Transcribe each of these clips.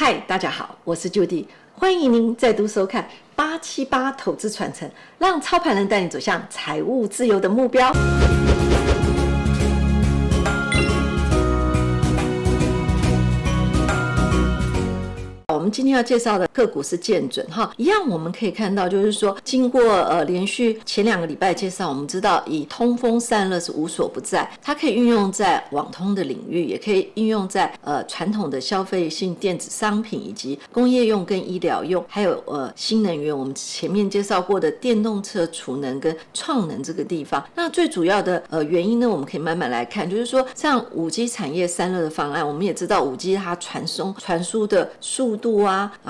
嗨，大家好，我是 Judy， 欢迎您再度收看878投资传承，让操盘人带你走向财务自由的目标。我们今天要介绍的个股是建准哈，一样我们可以看到，就是说经过连续前2个礼拜介绍，我们知道以通风散热是无所不在，它可以运用在网通的领域，也可以应用在传统的消费性电子商品以及工业用跟医疗用，还有新能源。我们前面介绍过的电动车、储能跟创能这个地方，那最主要的原因呢，我们可以慢慢来看，就是说像5G 产业散热的方案，我们也知道5G 它传输的速度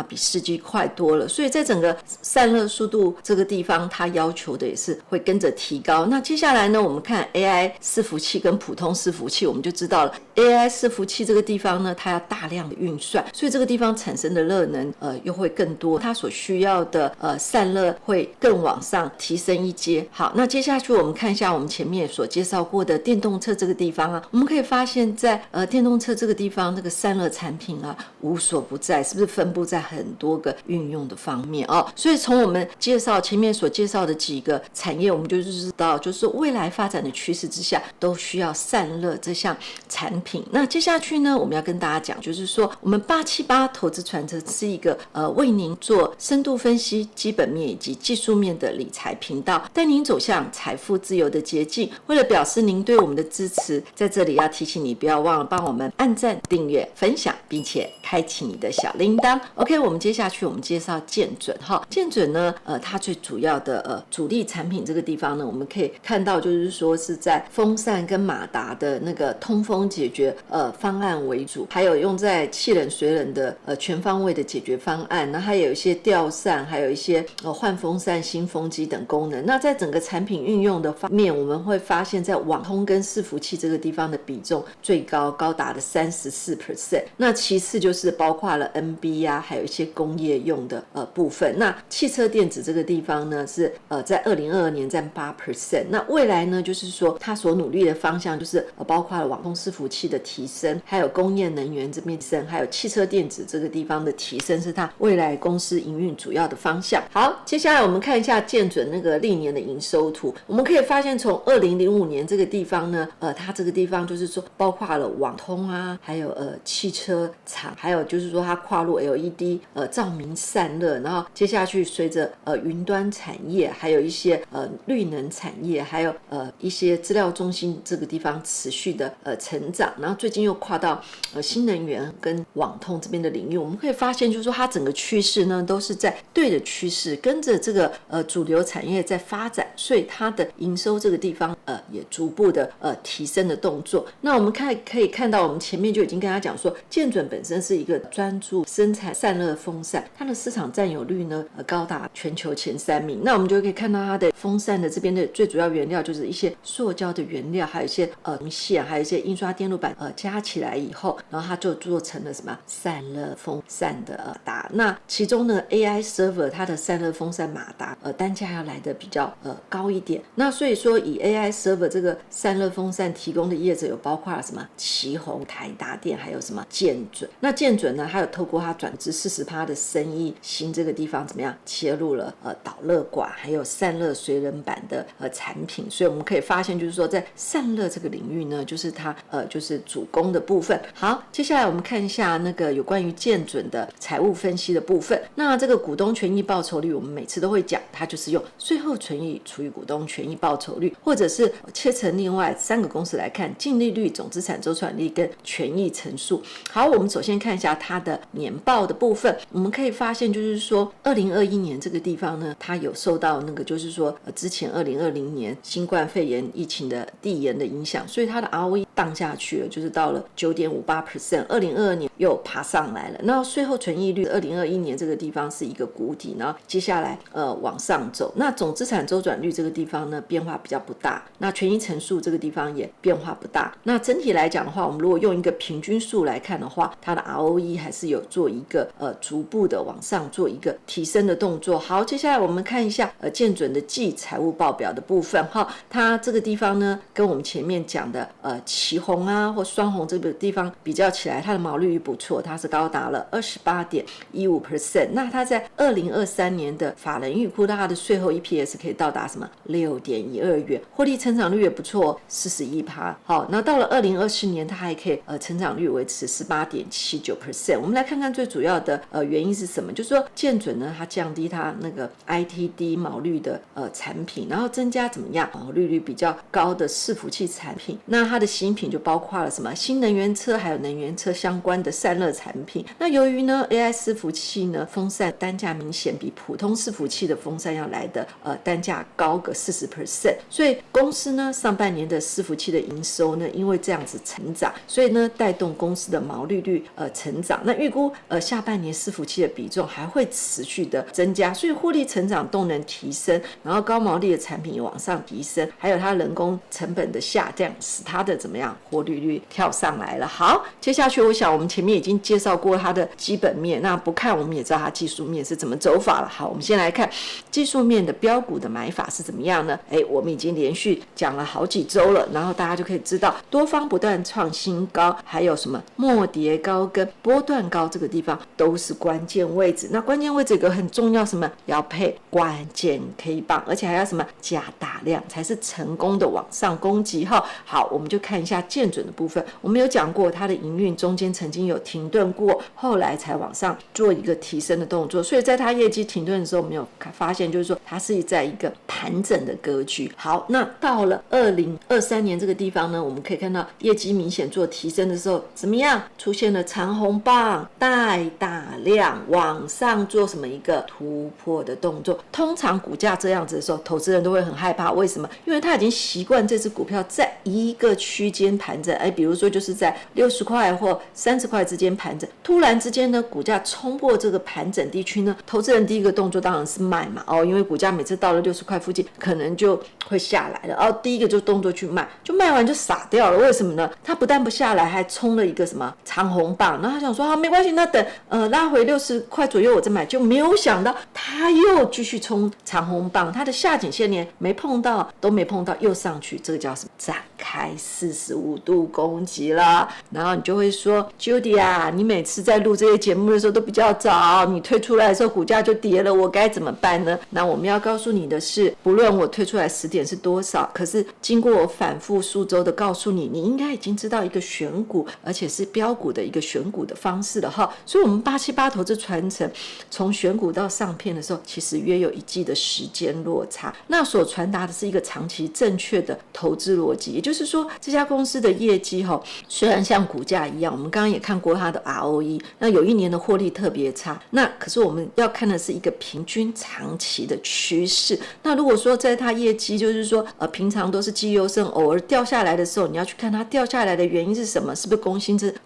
比4G 快多了，所以在整个散热速度这个地方，它要求的也是会跟着提高。那接下来呢，我们看 AI 伺服器跟普通伺服器，我们就知道了 AI 伺服器这个地方呢，它要大量的运算，所以这个地方产生的热能又会更多，它所需要的散热会更往上提升一阶。好，那接下去我们看一下我们前面所介绍过的电动车这个地方我们可以发现在电动车这个地方，那个散热产品无所不在，是不是分布在很多个运用的方面所以从我们前面所介绍的几个产业，我们就知道，就是未来发展的趋势之下，都需要散热这项产品。那接下去呢，我们要跟大家讲，就是说我们878投资传承是一个为您做深度分析、基本面以及技术面的理财频道，带您走向财富自由的捷径。为了表示您对我们的支持，在这里要提醒你，不要忘了帮我们按赞、订阅、分享，并且开启你的小铃铛。OK， 我们接下去我们介绍建准建准呢，它最主要的主力产品这个地方呢，我们可以看到就是说是在风扇跟马达的那个通风解决方案为主，还有用在气冷水冷的全方位的解决方案，那还有一些吊扇，还有一些换风扇、新风机等功能。那在整个产品运用的方面，我们会发现在网通跟伺服器这个地方的比重最高达的 34%， 那其次就是包括了 NB 还有一些工业用的部分。那汽车电子这个地方呢，是在2022年占 8%。 那未来呢，就是说它所努力的方向就是包括了网通伺服器的提升，还有工业能源这边提升，还有汽车电子这个地方的提升，是它未来公司营运主要的方向。好，接下来我们看一下建准那个历年的营收图，我们可以发现从2005年这个地方呢，它这个地方就是说包括了网通还有汽车厂，还有就是说它跨入 LED 照明散热，然后接下去随着云端产业，还有一些绿能产业，还有一些资料中心这个地方持续的成长，然后最近又跨到新能源跟网通这边的领域。我们可以发现就是说它整个趋势呢都是在对的趋势，跟着这个主流产业在发展，所以它的营收这个地方也逐步的提升的动作。那我们可以看到，我们前面就已经跟他讲说，建准本身是一个专注生产散热风扇，它的市场占有率呢高达全球前3名。那我们就可以看到它的风扇的这边的最主要原料就是一些塑胶的原料，还有一些线，还有一些印刷电路板加起来以后，然后它就做成了什么散热风扇的马达。那其中呢 AI server 它的散热风扇马达单价要来的比较高一点。那所以说以 AI server 这个散热风扇提供的业者有包括了什么奇宏、台达电，还有什么建准。那建准呢，还有透过它转至40%的生意新这个地方怎么样切入了导热管还有散热水冷板的产品。所以我们可以发现就是说在散热这个领域呢，就是它就是主攻的部分。好，接下来我们看一下那个有关于建准的财务分析的部分。那这个股东权益报酬率我们每次都会讲，它就是用税后权益除以股东权益报酬率，或者是切成另外3个公式来看，净利率、总资产周转率跟权益乘数。好，我们首先看一下它的年报的部分。我们可以发现就是说2021年这个地方呢，它有受到那个就是说之前2020年新冠肺炎疫情的递延的影响，所以它的 ROE 荡下去了，就是到了 9.58%， 2022年又爬上来了。那税后权益率2021年这个地方是一个谷底，然后接下来往上走。那总资产周转率这个地方呢变化比较不大，那权益乘数这个地方也变化不大。那整体来讲的话，我们如果用一个平均数来看的话，它的 ROE 还是有做一个逐步的往上做一个提升的动作。好，接下来我们看一下建准的季财务报表的部分哈，它这个地方呢跟我们前面讲的旗红啊或双红这个地方比较起来，它的毛利率不错，它是高达了 28.15%。 那它在2023年的法人预估它的税后 EPS 可以到达什么 6.12 元，获利成长率也不错 41%。 好，那到了2024年它还可以成长率维持 18.79%。 我们来看看最主要的原因是什么，就是说建准呢它降低它那个 IT 低毛率的产品，然后增加怎么样毛利率比较高的伺服器产品。那它的新品就包括了什么新能源车还有能源车相关的散热产品。那由于呢 AI 伺服器呢风扇单价明显比普通伺服器的风扇要来的单价高个 40%， 所以公司呢上半年的伺服器的营收呢因为这样子成长，所以呢带动公司的毛利率成长。那预估下半年伺服器的比重还会持续的增加，所以获利成长动能提升，然后高毛利的产品也往上提升，还有它人工成本的下降，使它的怎么样获利率跳上来了。好，接下去我想我们前面已经介绍过它的基本面，那不看我们也知道它技术面是怎么走法了。好，我们先来看技术面的标股的买法是怎么样呢？我们已经连续讲了好几周了，然后大家就可以知道多方不断创新高，还有什么末跌高跟波段高这个地方都是关键位置。那关键位置有个很重要，什么要配关键 K 棒，而且还要什么加大量才是成功的往上攻击。好，我们就看一下建准的部分。我们有讲过它的营运中间曾经有停顿过，后来才往上做一个提升的动作，所以在它业绩停顿的时候，我们有发现就是说它是在一个盘整的格局。好，那到了2023年这个地方呢，我们可以看到业绩明显做提升的时候怎么样，出现了长红棒带大量往上做什么一个突破的动作。通常股价这样子的时候，投资人都会很害怕，为什么？因为他已经习惯这只股票在一个区间盘整，比如说就是在60块或30块之间盘整，突然之间呢股价冲破这个盘整地区呢，投资人第一个动作当然是卖嘛，因为股价每次到了60块附近可能就会下来了，第一个就动作去卖，就卖完就傻掉了。为什么呢？他不但不下来，还冲了一个什么长红棒，然后他想说没关系，那等拉回60块左右我再买，就没有想到他又继续冲长红棒，他的下颈线连没碰到都没碰到又上去，这个叫什么？展开45度攻击了。然后你就会说 Judy 啊，你每次在录这些节目的时候都比较早，你推出来的时候股价就跌了，我该怎么办呢？那我们要告诉你的是，不论我推出来10点是多少，可是经过我反复数周的告诉你，你应该已经知道一个选股而且是标股的一个选股的方式了哈。所以我们878投资传承从选股到上片的时候，其实约有1季的时间落差，那所传达的是一个长期正确的投资逻辑。也就是说这家公司的业绩虽然像股价一样，我们刚刚也看过它的 ROE， 那有1年的获利特别差，那可是我们要看的是一个平均长期的趋势。那如果说在它业绩就是说平常都是绩优胜，偶尔掉下来的时候，你要去看它掉下来的原因是什么，是不是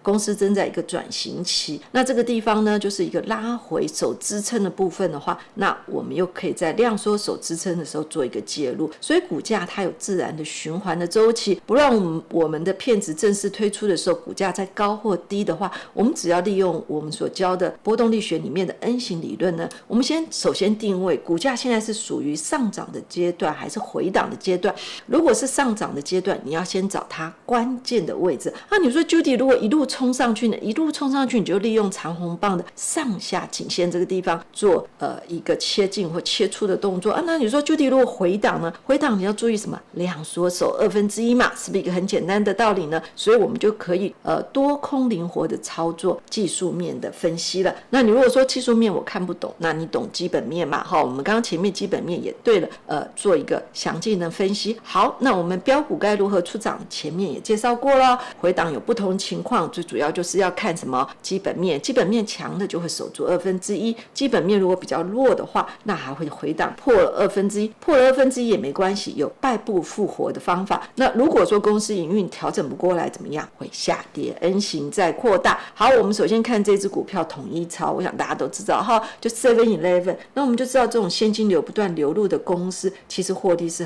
公司正在一个转型期，那这个地方呢就是一个拉回守支撑的部分的话，那我们又可以在量缩守支撑的时候做一个介入。所以股价它有自然的循环的周期，不让我们的片子正式推出的时候股价在高或低的话，我们只要利用我们所教的波动力学里面的 N 型理论呢，我们首先定位股价现在是属于上涨的阶段还是回档的阶段。如果是上涨的阶段，你要先找它关键的位置。你说 Judy 如果一路冲上去呢？一路冲上去你就利用长红棒的上下颈线这个地方做一个切进或切出的动作。那你说 Judy 如果回档呢？回档你要注意什么？量缩守1/2嘛，是不是一个很简单的道理呢？所以我们就可以多空灵活的操作技术面的分析了。那你如果说技术面我看不懂，那你懂基本面嘛？我们刚刚前面基本面也对了，做一个详尽的分析。好，那我们标股该如何出场，前面也介绍过了。回档有不同情况，最主要就是要看什么基本面，基本面强的就会守住1/2，基本面如果比较弱的话，那还会回档破了1/2，破了1/2也没关系，有败部复活的方法。那如果说公司营运调整不过来怎么样？会下跌 N 型再扩大。好，我们首先看这只股票统一超，我想大家都知道就 7-Eleven， 那我们就知道这种现金流不断流入的公司其实获利是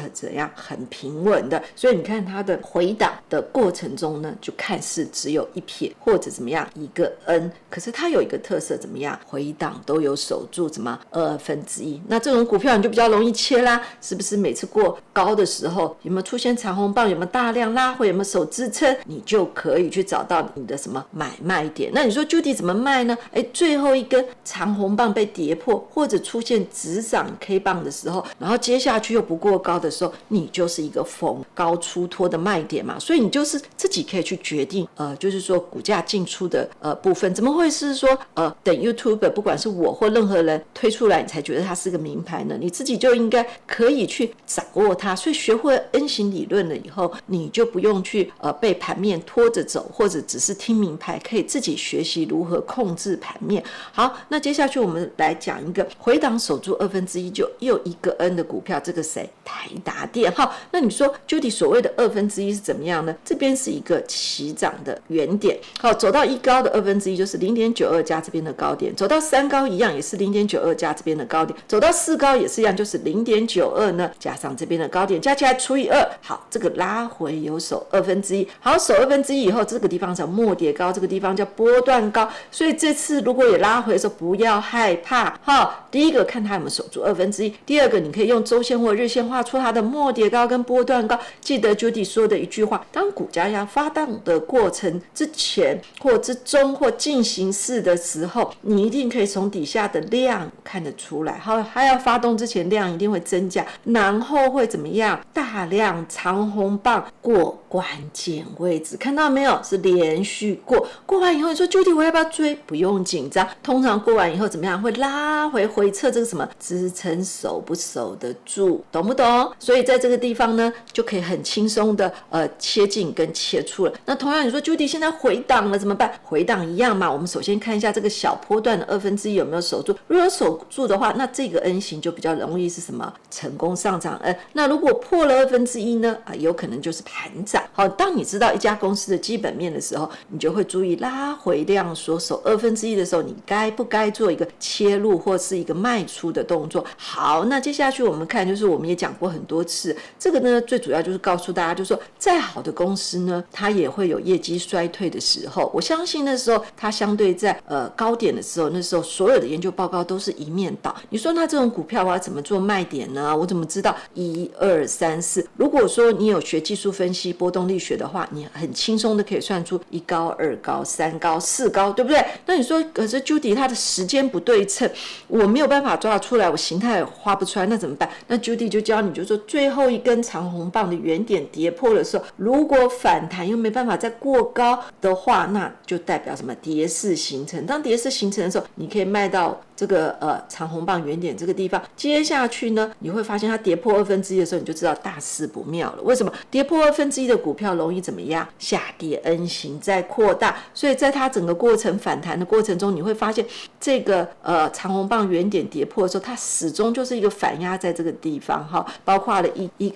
很平稳的。所以你看它的回档的过程中呢，就看似只有1撇或者怎么样一个 N， 可是它有一个特色怎么样？回档都有守住什么1/2，那这种股票你就比较容易切啦，是不是？每次过高的时候有没有出现长红棒，有没有大量拉回，有没有守支撑，你就可以去找到你的什么买卖点。那你说 Judy 怎么卖呢？最后一根长红棒被跌破，或者出现直涨 K 棒的时候，然后接下去又不过高的时候，你就是一个逢高出脱的卖点嘛。所以你就是自己可以去决定就是说股价进出的部分。怎么会是说等 YouTuber 不管是我或任何人推出来你才觉得它是个名牌呢？你自己就应该可以去掌握它。所以学会 N 型理论了以后，你就不用去被盘面拖着走，或者只是听名牌，可以自己学习如何控制盘面。好，那接下去我们来讲一个回档守住1/2就又一个 N 的股票，这个谁？台达电。好，那你说 Judy 所谓的1/2是怎么样呢？这边是一个起涨的原点，好，走到1高的1/2就是0.92加这边的高点，走到3高一样也是0.92加这边的高点，走到4高也是一样，就是0.92呢加上这边的高点，加起来除以2。好，这个拉回有守1/2，好，守1/2以后，这个地方叫末跌高，这个地方叫波段高，所以这次如果也拉回的时候不要害怕。好，第一个看它有没有守住1/2，第二个你可以用周线或日线画出它的末跌高跟波段高。记得 Judy 说的一句话，当股价要发动的过程之前或之中或进行式的时候，你一定可以从底下的量看得出来。好，它要发动之前量一定会增加，然后会怎么样？大量长红棒过关键位置，看到没有？是连续过完以后，你说 Judy 我要不要追？不用紧张，通常过完以后怎么样？会拉回测这个什么支撑守不守得住，懂不懂？所以在这个地方呢，就可以很轻松的切进跟切出了。那同样你说 Judy 现在回档了怎么办？回档一样嘛，我们首先看一下这个小波段的1/2有没有守住，如果守住的话，那这个 N 型就比较容易是什么？成功上涨 N。那如果破了1/2呢？有可能就是盘涨。好，当你知道一家公司的基本面的时候，你就会注意拉回量缩守1/2的时候，你该不该做一个切入或是一个卖出的动作。好，那接下去我们看，就是我们也讲过很多次，这个呢最主要就是告诉大家，就是说再好的公司呢，它也会有业绩衰退的时候。我相信那时候它相对在高点的时候，那时候所有的研究报告都是一面倒。你说那这种股票我要怎么做卖点呢？我怎么知道1、2、3、4？如果说你有学技术分析、波动力学的话，你很轻松的可以算出1高、2高、3高、4高，对不对？那你说可是 Judy 它的时间不对称，我没有办法抓出来，我形态也画不出来，那怎么办？那 Judy 就教你，就说最后一根长红棒的原点跌破的时候，如果反弹又没办法再过高的话，那就代表什么？跌势形成。当跌势形成的时候，你可以卖到这个长红棒原点这个地方。接下去呢，你会发现它跌破1/2的时候，你就知道大事不妙了。为什么？跌破1/2的股票容易怎么样？下跌 N 型在扩大，所以在它整个过程反弹的过程中，你会发现这个长红棒原点跌破的时候，它始终就是一个反压在这个地方哈，包括了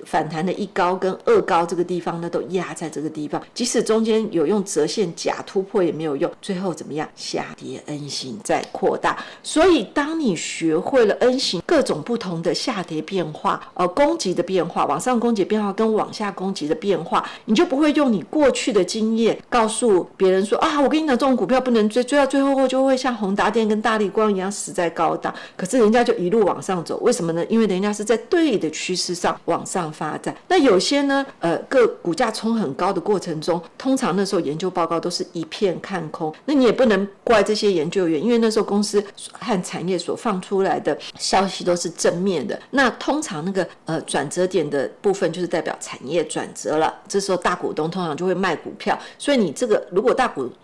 反弹的1高跟2高这个地方呢，都压在这个地方，即使中间有用折线假突破也没有用，最后怎么样？下跌 N 型在扩大。所以当你学会了 N 型各种不同的下跌变化攻击的变化，往上攻击变化跟往下攻击的变化，你就不会用你过去的经验告诉别人说我跟你讲这种股票不能追，追到最后就会像宏达电跟大立光一样死在高档，可是人家就一路往上走。为什么呢？因为人家是在对的趋势上往上发展。那有些呢各股价冲很高的过程中，通常那时候研究报告都是一片看空，那你也不能怪这些研究员，因为那时候公司和产业所放出来的消息都是正面的。那通常那个转折点的部分就是代表产业转折了，这时候大股东通常就会卖股票，所以你这个如果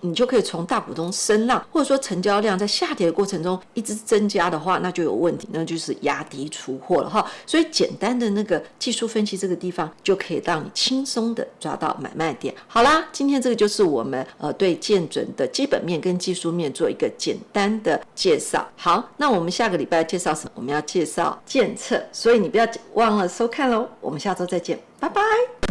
你就可以从大股东声浪或者说成交量在下跌的过程中一直增加的话，那就有问题，那就是压低出货了哈。所以简单的那个技术分析这个地方就可以让你轻松的抓到买卖点。好啦，今天这个就是我们对建准的基本面跟技术面做一个简单的介绍。好，那我们下个礼拜介绍什么？我们要介绍建测，所以你不要忘了收看咯。我们下周再见，拜拜。